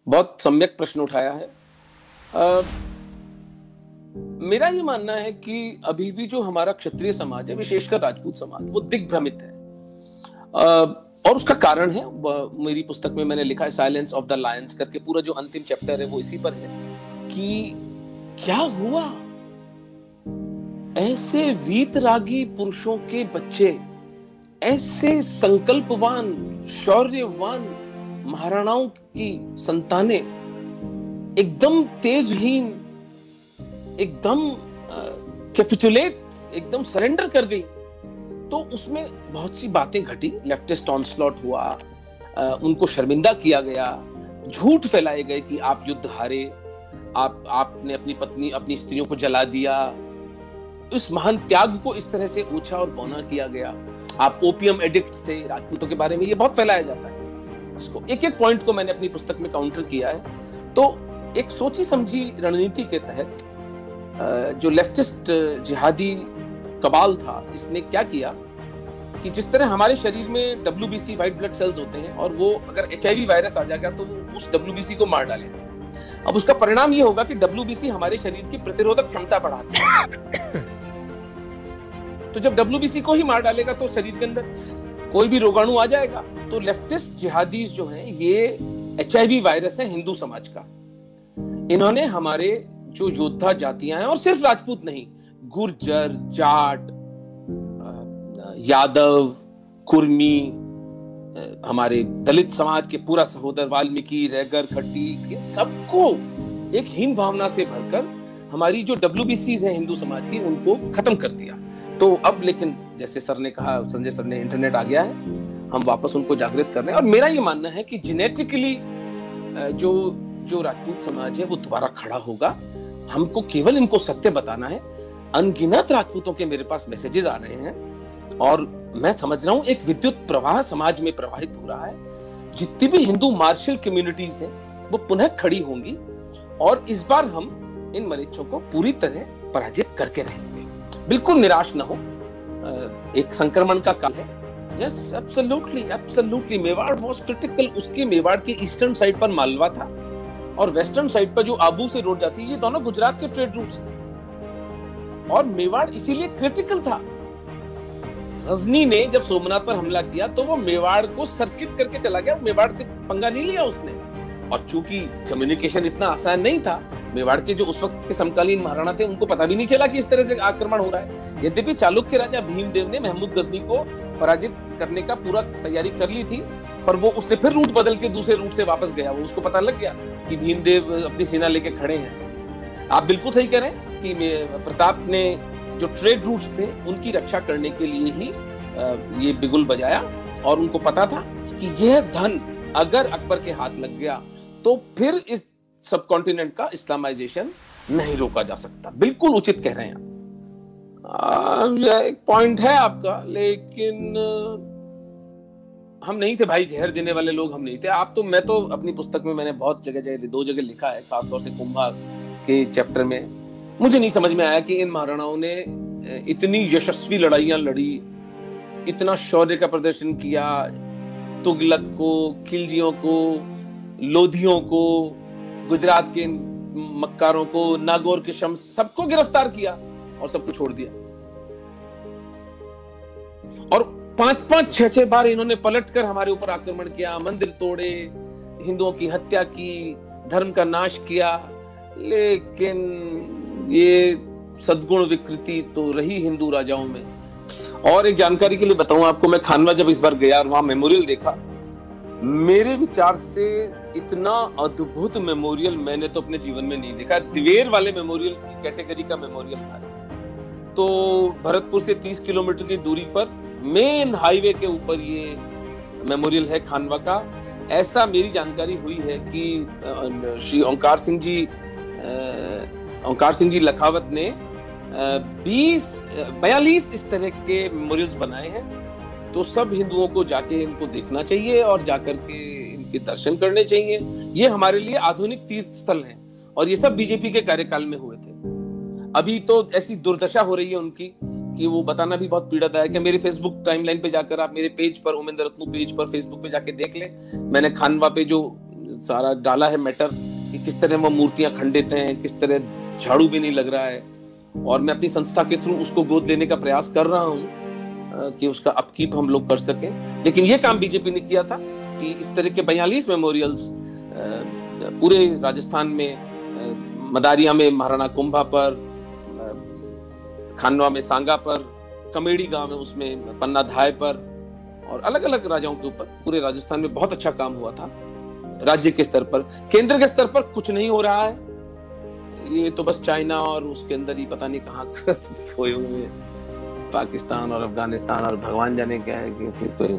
बहुत सम्यक प्रश्न उठाया है। अ, मेरा ये मानना है कि अभी भी जो हमारा क्षत्रिय समाज है, विशेषकर राजपूत समाज, वो दिग्भ्रमित है। और उसका कारण है, मेरी पुस्तक में मैंने लिखा है साइलेंस ऑफ द लायंस करके, पूरा जो अंतिम चैप्टर है वो इसी पर है कि क्या हुआ, ऐसे वीतरागी पुरुषों के बच्चे, ऐसे संकल्पवान शौर्यवान महाराणाओं की संतानें एकदम तेजहीन, एकदम कैपिटुलेट, एकदम सरेंडर कर गई। तो उसमें बहुत सी बातें घटी, लेफ्टिस्ट ऑनस्लॉट हुआ, उनको शर्मिंदा किया गया, झूठ फैलाए गए कि आप युद्ध हारे, आपने अपनी पत्नी, अपनी स्त्रियों को जला दिया। इस महान त्याग को इस तरह से ऊंचा और बौना किया गया। आप ओपियम एडिक्ट्स थे, राजपूतों के बारे में ये बहुत फैलाया जाता है। इसको एक एक पॉइंट को मैंने अपनी पुस्तक में काउंटर किया है। तो एक सोची समझी रणनीति के तहत जो लेफ्टिस्ट जिहादी कबाल था, इसने क्या किया कि जिस तरह हमारे शरीर में WBC व्हाइट ब्लड सेल्स होते हैं, और वो अगर HIV वायरस आ जाएगा तो वो उस WBC को मार डालेगा। अब उसका परिणाम ये होगा कि WBC हमारे शरीर की प्रतिरोधक क्षमता बढ़ाती है। तो जब WBC को ही मार डालेगा तो शरीर के अंदर कोई भी रोगाणु आ जाएगा। तो लेफ्टिस्ट जिहादीज जो हैं, ये HIV वायरस है हिंदू समाज का। इन्होंने हमारे जो योद्धा जातियां हैं, और सिर्फ राजपूत नहीं, गुर्जर, जाट, यादव, कुर्मी, हमारे दलित समाज के पूरा सहोदर वाल्मीकि, रैगर, खट्टी, सबको एक हीन भावना से भरकर हमारी जो WBCs हैं हिंदू समाज की, उनको खत्म कर दिया। तो अब लेकिन जैसे सर ने कहा, संजय सर ने, इंटरनेट आ गया है, हम वापस उनको जागृत कर रहे हैं। और मेरा ये मानना है कि जेनेटिकली जो राजपूत समाज है वो दोबारा खड़ा होगा। हमको केवल इनको सत्य बताना है। अनगिनत राजपूतों के मेरे पास मैसेजेस आ रहे हैं, और मैं समझ रहा हूं एक विद्युत प्रवाह समाज में प्रवाहित हो रहा है। जितनी भी हिंदू मार्शल कम्युनिटीज हैं वो पुनः खड़ी होंगी, और इस बार हम इन मरीचों को पूरी तरह पराजित करके रहेंगे। बिल्कुल निराश ना हो, एक संक्रमण का काल है। Yes, absolutely absolutely. Mewar was critical. उसके मेवाड़ के ईस्टर्न साइड पर मालवा था, और वेस्टर्न साइड पर जो आबू से रोड जाती है, ये दोनों गुजरात के ट्रेड रूट्स थे, और मेवाड़ इसीलिए क्रिटिकल था। गजनी ने जब सोमनाथ पर हमला किया तो वो मेवाड़ को सर्किट करके चला गया, मेवाड़ से पंगा नहीं लिया उसने। और चूंकि कम्युनिकेशन इतना आसान नहीं था, मेवाड़ के जो उस वक्त के समकालीन महाराणा थे, उनको पता भी नहीं चला कि इस तरह से आक्रमण हो रहा है। यद्यपि चालुक्य राजा भीमदेव ने महमूद गजनी को पराजित करने का पूरा तैयारी कर ली थी, पर वो उसने फिर रूट बदल के दूसरे रूट से वापस गया। वो उसको पता लग गया कि भीमदेव अपनी सेना लेके खड़े हैं। आप बिल्कुल सही कह रहे हैं कि प्रताप ने जो ट्रेड रूट्स थे उनकी रक्षा करने के लिए ही ये बिगुल बजाया, और उनको पता था कि यह धन अगर अकबर के हाथ लग गया तो फिर इस सब कॉन्टिनेंट का इस्लामाइजेशन नहीं रोका जा सकता। बिल्कुल उचित कह रहे हैं आप। एक पॉइंट है आपका, लेकिन हम नहीं थे भाई, जहर देने वाले लोग हम नहीं थे। आप तो, मैं तो अपनी पुस्तक में मैंने बहुत जगह 2 जगह लिखा है, खासतौर से कुंभा के चैप्टर में। मुझे नहीं समझ में आया कि इन महाराणाओं ने इतनी यशस्वी लड़ाइयां लड़ी, इतना शौर्य का प्रदर्शन किया, तुगलक को, खिलजियों को, लोधियों को, गुजरात के मक्कारों को, नागौर के शम्स, सबको गिरफ्तार किया और सबको छोड़ दिया। और 5-5, 6-6 बार इन्होंने पलटकर हमारे ऊपर आक्रमण किया, मंदिर तोड़े, हिंदुओं की हत्या की, धर्म का नाश किया। लेकिन ये सद्गुण विकृति तो रही हिंदू राजाओं में। और एक जानकारी के लिए बताऊं आपको, मैं खानवा जब इस बार गया और वहां मेमोरियल देखा, मेरे विचार से इतना अद्भुत मेमोरियल मैंने तो अपने जीवन में नहीं देखा। दिवेर वाले मेमोरियल की कैटेगरी का मेमोरियल था। तो भरतपुर से 30 किलोमीटर की दूरी पर मेन हाईवे के ऊपर ये मेमोरियल है खानवा का। ऐसा मेरी जानकारी हुई है कि श्री ओंकार सिंह जी लखावत ने 42 इस तरह के मेमोरियल्स बनाए हैं। तो सब हिंदुओं को जाके इनको देखना चाहिए और जाकर के इनके दर्शन करने चाहिए। ये हमारे लिए आधुनिक तीर्थ स्थल हैं, और ये सब बीजेपी के कार्यकाल में हुए थे। अभी तो ऐसी दुर्दशा हो रही है उनकी कि वो बताना भी बहुत पीड़ादायक है। मेरे फेसबुक टाइमलाइन पे जाकर, आप मेरे पेज पर, उमेंद्र रत्नू पेज पर फेसबुक पे जाके देख लें, मैंने खानवा पे जो सारा डाला है मैटर कि किस तरह वो मूर्तियां खंडित हैं, किस तरह झाड़ू भी नहीं लग रहा है, और मैं अपनी संस्था के थ्रू उसको गोद लेने का प्रयास कर रहा हूँ कि उसका अपकीप हम लोग कर सकें। लेकिन ये काम बीजेपी ने किया था कि इस तरह के 42 मेमोरियल्स पूरे राजस्थान में, मदारिया में महाराणा कुंभा पर, खानवा में सांगा पर, कमेड़ी गांव में उसमें पन्ना धाय पर, और अलग अलग राजाओं के ऊपर पूरे राजस्थान में बहुत अच्छा काम हुआ था। राज्य के स्तर पर, केंद्र के स्तर पर कुछ नहीं हो रहा है। ये तो बस चाइना और उसके अंदर ही पता नहीं कहाँ खोए हुए पाकिस्तान और अफगानिस्तान और भगवान जाने क्या है कि कोई